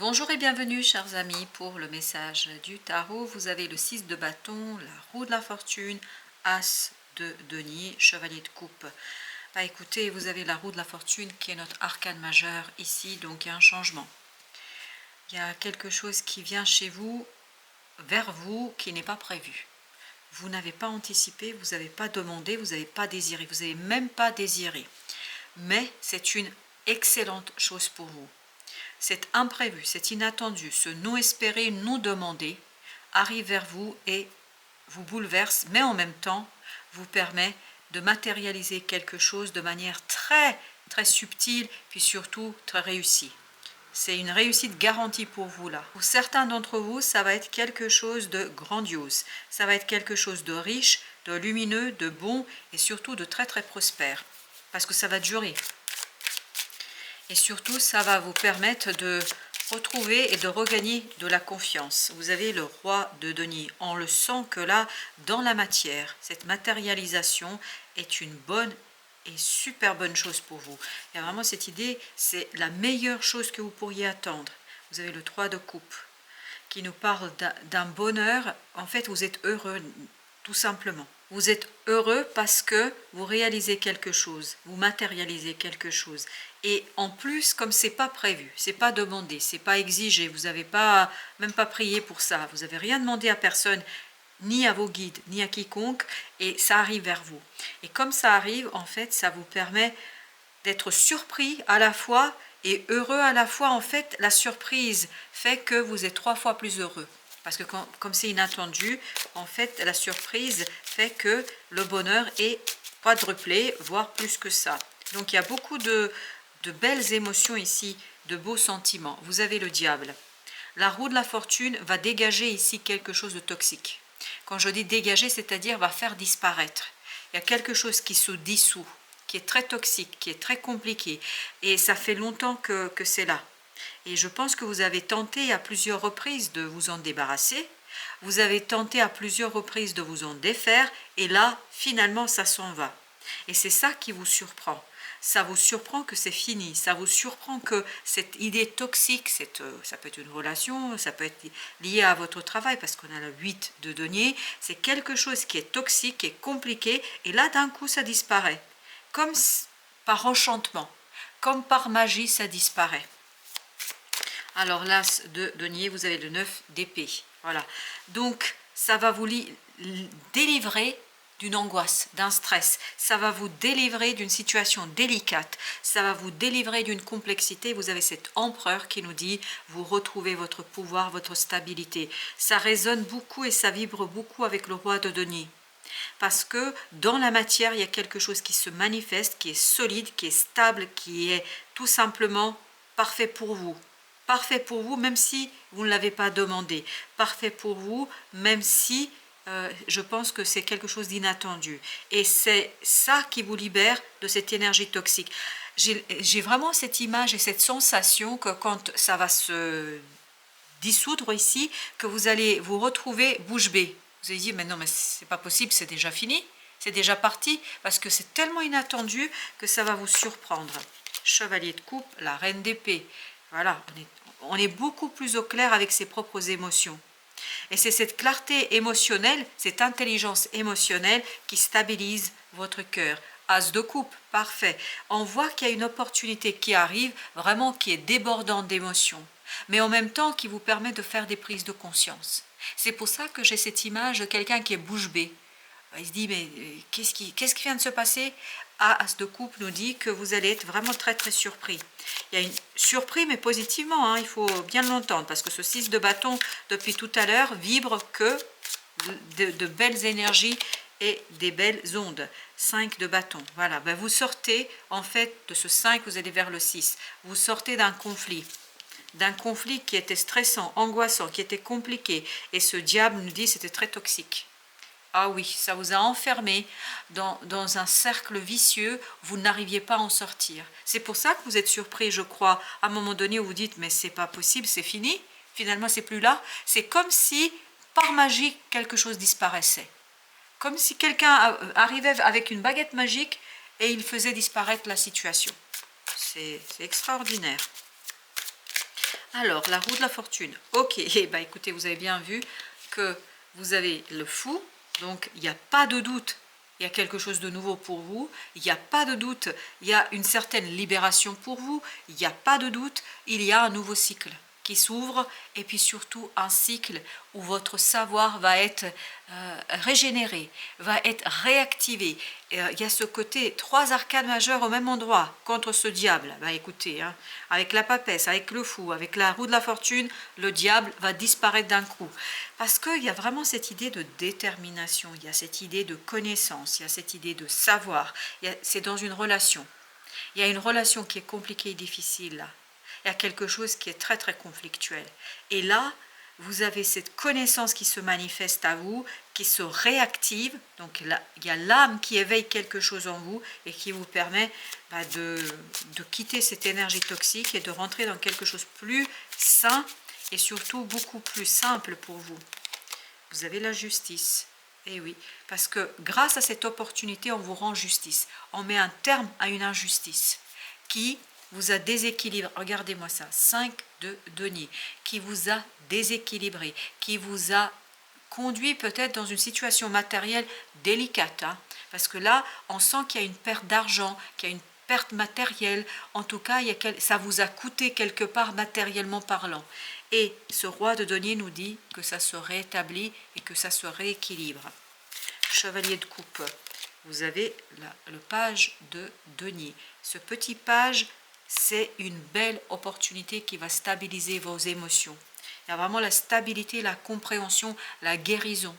Bonjour et bienvenue chers amis pour le message du tarot. Vous avez le 6 de bâton, la roue de la fortune, as de denier, chevalier de coupe. Bah écoutez, vous avez la roue de la fortune qui est notre arcane majeur ici, donc il y a un changement. Il y a quelque chose qui vient chez vous, vers vous, qui n'est pas prévu. Vous n'avez pas anticipé, vous n'avez pas demandé, vous n'avez pas désiré, vous n'avez même pas désiré. Mais c'est une excellente chose pour vous. C'est imprévu, c'est inattendu, ce non espéré, non demandé arrive vers vous et vous bouleverse, mais en même temps vous permet de matérialiser quelque chose de manière très subtile, puis surtout très réussie. C'est une réussite garantie pour vous là. Pour certains d'entre vous, ça va être quelque chose de grandiose, ça va être quelque chose de riche, de lumineux, de bon et surtout de très prospère, parce que ça va durer. Et surtout, ça va vous permettre de retrouver et de regagner de la confiance. Vous avez le roi de denier. On le sent que là, dans la matière, cette matérialisation est une bonne et super bonne chose pour vous. Il y a vraiment cette idée, c'est la meilleure chose que vous pourriez attendre. Vous avez le 3 de coupe qui nous parle d'un bonheur. En fait, vous êtes heureux, tout simplement. Vous êtes heureux parce que vous réalisez quelque chose, vous matérialisez quelque chose. Et en plus, comme c'est pas prévu, c'est pas demandé, c'est pas exigé, vous n'avez pas même pas prié pour ça, vous n'avez rien demandé à personne, ni à vos guides, ni à quiconque, et ça arrive vers vous. Et comme ça arrive, en fait, ça vous permet d'être surpris à la fois et heureux à la fois. En fait, la surprise fait que vous êtes 3 fois plus heureux. Parce que comme c'est inattendu, en fait, la surprise fait que le bonheur est quadruplé, voire plus que ça. Donc, il y a beaucoup de belles émotions ici, de beaux sentiments. Vous avez le diable. La roue de la fortune va dégager ici quelque chose de toxique. Quand je dis dégager, c'est-à-dire va faire disparaître. Il y a quelque chose qui se dissout, qui est très toxique, qui est très compliqué. Et ça fait longtemps que c'est là. Et je pense que vous avez tenté à plusieurs reprises de vous en débarrasser. Vous avez tenté à plusieurs reprises de vous en défaire. Et là, finalement, ça s'en va. Et c'est ça qui vous surprend. Ça vous surprend que c'est fini. Ça vous surprend que cette idée toxique, ça peut être une relation, ça peut être lié à votre travail, parce qu'on a le 8 de denier. C'est quelque chose qui est toxique, qui est compliqué. Et là, d'un coup, ça disparaît. Comme par enchantement, comme par magie, ça disparaît. Alors l'as de denier, vous avez le 9 d'épée. Voilà. Donc, ça va vous délivrer d'une angoisse, d'un stress. Ça va vous délivrer d'une situation délicate. Ça va vous délivrer d'une complexité. Vous avez cet empereur qui nous dit, vous retrouvez votre pouvoir, votre stabilité. Ça résonne beaucoup et ça vibre beaucoup avec le roi de denier. Parce que dans la matière, il y a quelque chose qui se manifeste, qui est solide, qui est stable, qui est tout simplement parfait pour vous. Parfait pour vous, même si vous ne l'avez pas demandé. Parfait pour vous, même si je pense que c'est quelque chose d'inattendu. Et c'est ça qui vous libère de cette énergie toxique. J'ai vraiment cette image et cette sensation que quand ça va se dissoudre ici, que vous allez vous retrouver bouche bée. Vous allez dire, mais non, mais c'est pas possible, c'est déjà fini, c'est déjà parti, parce que c'est tellement inattendu que ça va vous surprendre. Chevalier de coupe, la reine d'épée. Voilà, on est beaucoup plus au clair avec ses propres émotions. Et c'est cette clarté émotionnelle, cette intelligence émotionnelle qui stabilise votre cœur. As de coupe, parfait. On voit qu'il y a une opportunité qui arrive, vraiment qui est débordante d'émotions, mais en même temps qui vous permet de faire des prises de conscience. C'est pour ça que j'ai cette image de quelqu'un qui est bouche bée. Il se dit, mais qu'est-ce qui vient de se passer? As de coupe nous dit que vous allez être vraiment très surpris. Il y a une surprise, mais positivement, hein, il faut bien l'entendre, parce que ce 6 de bâton, depuis tout à l'heure, vibre que de belles énergies et des belles ondes. 5 de bâton, voilà, ben vous sortez en fait de ce 5, vous allez vers le 6. Vous sortez d'un conflit qui était stressant, angoissant, qui était compliqué, et ce diable nous dit c'était très toxique. Ah oui, ça vous a enfermé dans un cercle vicieux, vous n'arriviez pas à en sortir. C'est pour ça que vous êtes surpris, je crois, à un moment donné où vous dites, mais c'est pas possible, c'est fini, finalement c'est plus là. C'est comme si, par magie, quelque chose disparaissait. Comme si quelqu'un arrivait avec une baguette magique et il faisait disparaître la situation. C'est extraordinaire. Alors, la roue de la fortune. Ok, eh ben, écoutez, vous avez bien vu que vous avez le fou, donc il n'y a pas de doute, il y a quelque chose de nouveau pour vous, il n'y a pas de doute, il y a une certaine libération pour vous, il n'y a pas de doute, il y a un nouveau cycle qui s'ouvre et puis surtout un cycle où votre savoir va être régénéré, va être réactivé. Il y a ce côté, 3 arcanes majeures au même endroit contre ce diable. Ben écoutez, hein, avec la papesse, avec le fou, avec la roue de la fortune, le diable va disparaître d'un coup. Parce qu'il y a vraiment cette idée de détermination, il y a cette idée de connaissance, il y a cette idée de savoir. C'est dans une relation. Il y a une relation qui est compliquée et difficile là. Il y a quelque chose qui est très très conflictuel. Et là, vous avez cette connaissance qui se manifeste à vous, qui se réactive. Donc là, il y a l'âme qui éveille quelque chose en vous et qui vous permet de quitter cette énergie toxique et de rentrer dans quelque chose de plus sain et surtout beaucoup plus simple pour vous. Vous avez la justice. Eh oui, parce que grâce à cette opportunité, on vous rend justice. On met un terme à une injustice qui vous a déséquilibré. Regardez-moi ça, 5 de denier, qui vous a déséquilibré, qui vous a conduit peut-être dans une situation matérielle délicate. Hein, parce que là, on sent qu'il y a une perte d'argent, qu'il y a une perte matérielle. En tout cas, ça vous a coûté quelque part matériellement parlant. Et ce roi de denier nous dit que ça se rétablit et que ça se rééquilibre. Chevalier de coupe, vous avez le page de denier. Ce petit page, c'est une belle opportunité qui va stabiliser vos émotions. Il y a vraiment la stabilité, la compréhension, la guérison.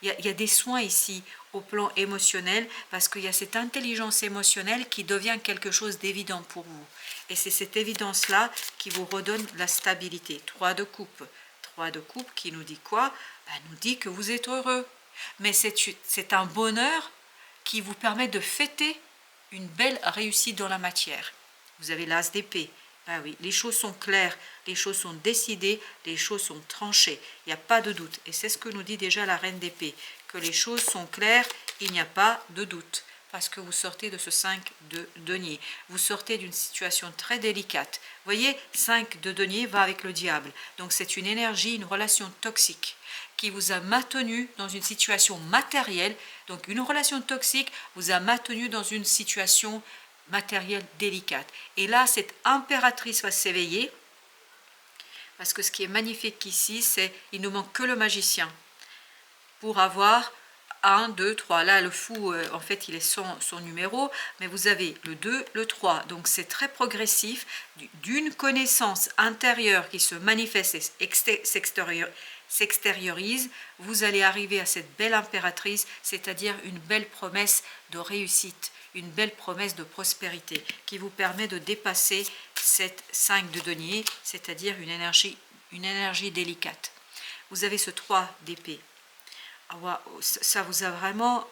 Il y a des soins ici au plan émotionnel parce qu'il y a cette intelligence émotionnelle qui devient quelque chose d'évident pour vous. Et c'est cette évidence-là qui vous redonne la stabilité. 3 de coupe. 3 de coupe qui nous dit quoi? Nous dit que vous êtes heureux. Mais c'est un bonheur qui vous permet de fêter une belle réussite dans la matière. Vous avez l'as d'épée. Ah oui, les choses sont claires, les choses sont décidées, les choses sont tranchées. Il n'y a pas de doute. Et c'est ce que nous dit déjà la reine d'épée. Que les choses sont claires, il n'y a pas de doute. Parce que vous sortez de ce 5 de denier. Vous sortez d'une situation très délicate. Vous voyez, 5 de denier va avec le diable. Donc c'est une énergie, une relation toxique qui vous a maintenu dans une situation matérielle. Donc une relation toxique vous a maintenu dans une situation matérielle délicate. Et là, cette impératrice va s'éveiller, parce que ce qui est magnifique ici, c'est il ne manque que le magicien pour avoir 1, 2, 3. Là, le fou, en fait, il est son numéro, mais vous avez le 2, le 3. Donc, c'est très progressif, d'une connaissance intérieure qui se manifeste et s'extériorise. Vous allez arriver à cette belle impératrice, c'est-à-dire une belle promesse de réussite, une belle promesse de prospérité qui vous permet de dépasser cette 5 de denier, c'est-à-dire une énergie délicate. Vous avez ce 3 d'épée. Ça vous a vraiment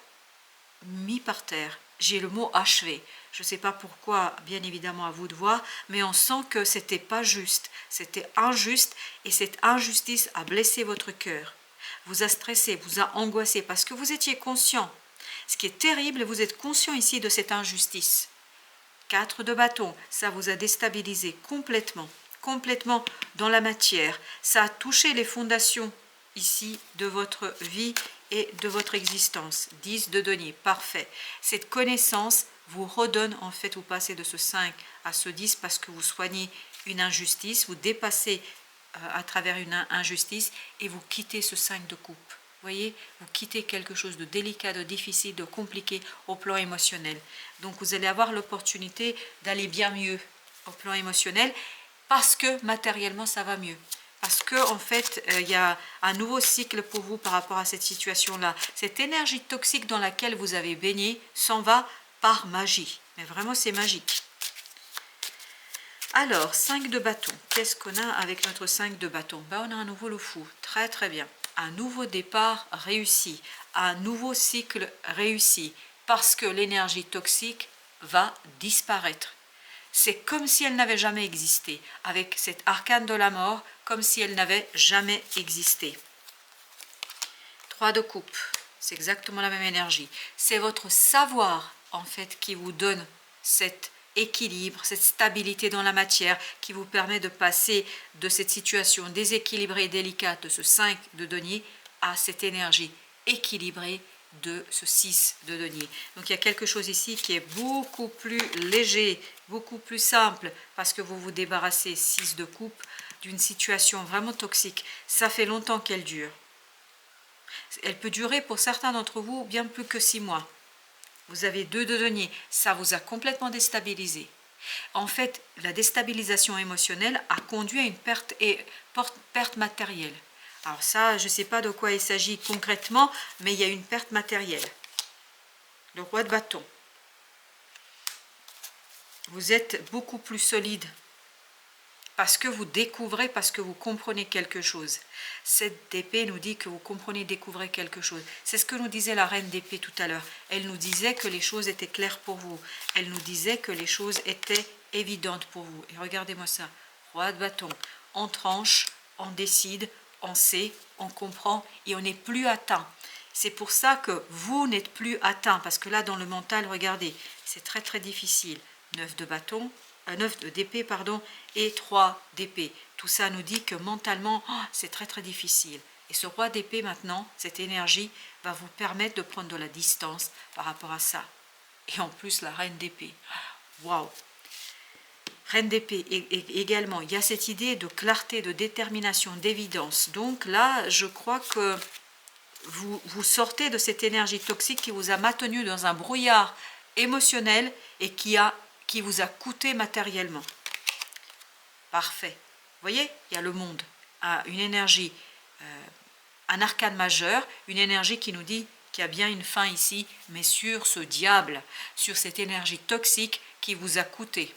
mis par terre. J'ai le mot achevé. Je ne sais pas pourquoi, bien évidemment à vous de voir, mais on sent que c'était pas juste, c'était injuste et cette injustice a blessé votre cœur, vous a stressé, vous a angoissé parce que vous étiez conscient. Ce qui est terrible, vous êtes conscient ici de cette injustice. 4 de bâton, ça vous a déstabilisé complètement dans la matière. Ça a touché les fondations ici de votre vie et de votre existence. 10 de denier, parfait. Cette connaissance vous redonne, en fait, vous passez de ce 5 à ce 10 parce que vous soignez une injustice, vous dépassez à travers une injustice et vous quittez ce 5 de coupe. Vous voyez, vous quittez quelque chose de délicat, de difficile, de compliqué au plan émotionnel. Donc vous allez avoir l'opportunité d'aller bien mieux au plan émotionnel parce que matériellement ça va mieux. Parce que en fait, il y a un nouveau cycle pour vous par rapport à cette situation-là. Cette énergie toxique dans laquelle vous avez baigné s'en va par magie. Mais vraiment, c'est magique. Alors, 5 de bâton. Qu'est-ce qu'on a avec notre 5 de bâton? On a à nouveau le fou. Très très bien. Un nouveau départ réussi. Un nouveau cycle réussi. Parce que l'énergie toxique va disparaître. C'est comme si elle n'avait jamais existé. Avec cette arcane de la mort, comme si elle n'avait jamais existé. 3 de coupe. C'est exactement la même énergie. C'est votre savoir, en fait, qui vous donne cette équilibre, cette stabilité dans la matière qui vous permet de passer de cette situation déséquilibrée et délicate de ce 5 de denier à cette énergie équilibrée de ce 6 de denier. Donc il y a quelque chose ici qui est beaucoup plus léger, beaucoup plus simple, parce que vous vous débarrassez 6 de coupe d'une situation vraiment toxique. Ça fait longtemps qu'elle dure. Elle peut durer pour certains d'entre vous bien plus que 6 mois. Vous avez 2 de denier, ça vous a complètement déstabilisé. En fait, la déstabilisation émotionnelle a conduit à une perte matérielle. Alors ça, je ne sais pas de quoi il s'agit concrètement, mais il y a une perte matérielle. Le roi de bâton. Vous êtes beaucoup plus solide parce que vous découvrez, parce que vous comprenez quelque chose. Cette épée nous dit que vous comprenez, découvrez quelque chose. C'est ce que nous disait la reine d'épée tout à l'heure. Elle nous disait que les choses étaient claires pour vous. Elle nous disait que les choses étaient évidentes pour vous. Et regardez-moi ça. Roi de bâton. On tranche, on décide, on sait, on comprend et on n'est plus atteint. C'est pour ça que vous n'êtes plus atteint. Parce que là, dans le mental, regardez, c'est très très difficile. 9 de bâton. 9 d'épée, pardon, et 3 d'épée. Tout ça nous dit que mentalement, c'est très très difficile. Et ce roi d'épée maintenant, cette énergie, va vous permettre de prendre de la distance par rapport à ça. Et en plus, la reine d'épée. Waouh! Reine d'épée également, il y a cette idée de clarté, de détermination, d'évidence. Donc là, je crois que vous sortez de cette énergie toxique qui vous a maintenu dans un brouillard émotionnel et qui vous a coûté matériellement. Parfait. Vous voyez, il y a le monde, une énergie, un arcane majeur, une énergie qui nous dit qu'il y a bien une fin ici, mais sur ce diable, sur cette énergie toxique qui vous a coûté.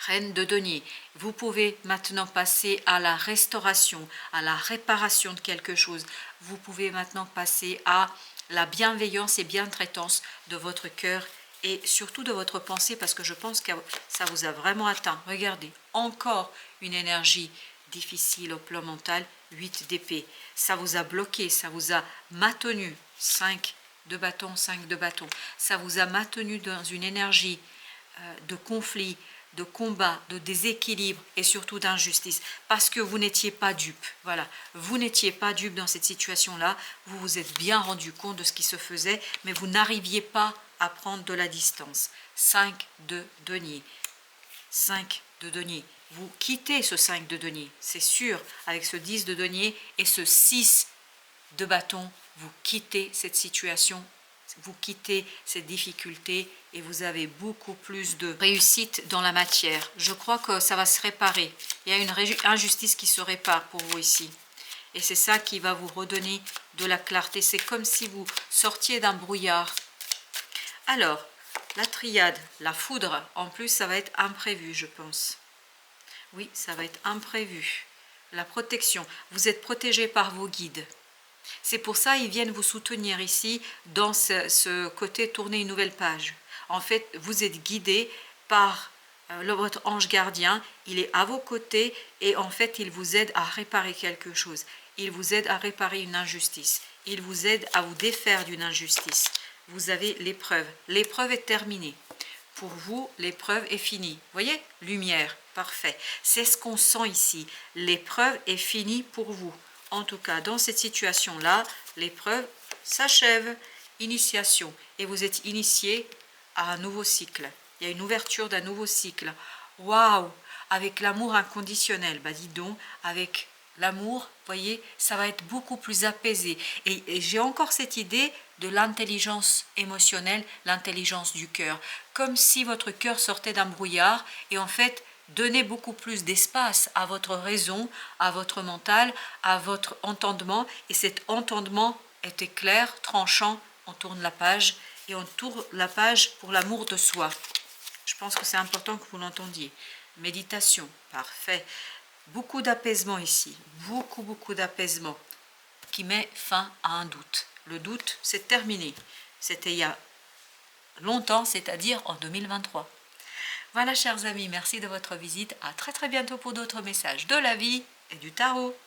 Reine de denier, vous pouvez maintenant passer à la restauration, à la réparation de quelque chose. Vous pouvez maintenant passer à la bienveillance et bientraitance de votre cœur et surtout de votre pensée, parce que je pense que ça vous a vraiment atteint. Regardez, encore une énergie difficile au plan mental, 8 d'épée. Ça vous a bloqué, ça vous a maintenu, 5 de bâton, 5 de bâton. Ça vous a maintenu dans une énergie de conflit, de combat, de déséquilibre et surtout d'injustice, parce que vous n'étiez pas dupe. Voilà, vous n'étiez pas dupe dans cette situation-là, vous vous êtes bien rendu compte de ce qui se faisait, mais vous n'arriviez pas à prendre de la distance. 5 de denier. 5 de denier. Vous quittez ce 5 de denier, c'est sûr, avec ce 10 de denier et ce 6 de bâton, vous quittez cette situation, vous quittez cette difficulté et vous avez beaucoup plus de réussite dans la matière. Je crois que ça va se réparer. Il y a une injustice qui se répare pour vous ici. Et c'est ça qui va vous redonner de la clarté. C'est comme si vous sortiez d'un brouillard. Alors, la triade, la foudre, en plus, ça va être imprévu, je pense. Oui, ça va être imprévu. La protection, vous êtes protégé par vos guides. C'est pour ça qu'ils viennent vous soutenir ici, dans ce côté tourner une nouvelle page. En fait, vous êtes guidé par votre ange gardien, il est à vos côtés et en fait, il vous aide à réparer quelque chose. Il vous aide à réparer une injustice. Il vous aide à vous défaire d'une injustice. Vous avez l'épreuve. L'épreuve est terminée. Pour vous, l'épreuve est finie. Vous voyez? Lumière, parfait. C'est ce qu'on sent ici. L'épreuve est finie pour vous. En tout cas, dans cette situation-là, l'épreuve s'achève. Initiation. Et vous êtes initié à un nouveau cycle. Il y a une ouverture d'un nouveau cycle. Waouh! Avec l'amour inconditionnel. Bah dis donc, avec l'amour, voyez, ça va être beaucoup plus apaisé. Et j'ai encore cette idée de l'intelligence émotionnelle, l'intelligence du cœur. Comme si votre cœur sortait d'un brouillard et en fait, donnez beaucoup plus d'espace à votre raison, à votre mental, à votre entendement. Et cet entendement était clair, tranchant. On tourne la page et on tourne la page pour l'amour de soi. Je pense que c'est important que vous l'entendiez. Méditation, parfait. Beaucoup d'apaisement ici, beaucoup d'apaisement qui met fin à un doute. Le doute, c'est terminé. C'était il y a longtemps, c'est-à-dire en 2023. Voilà, chers amis, merci de votre visite. À très bientôt pour d'autres messages de la vie et du tarot.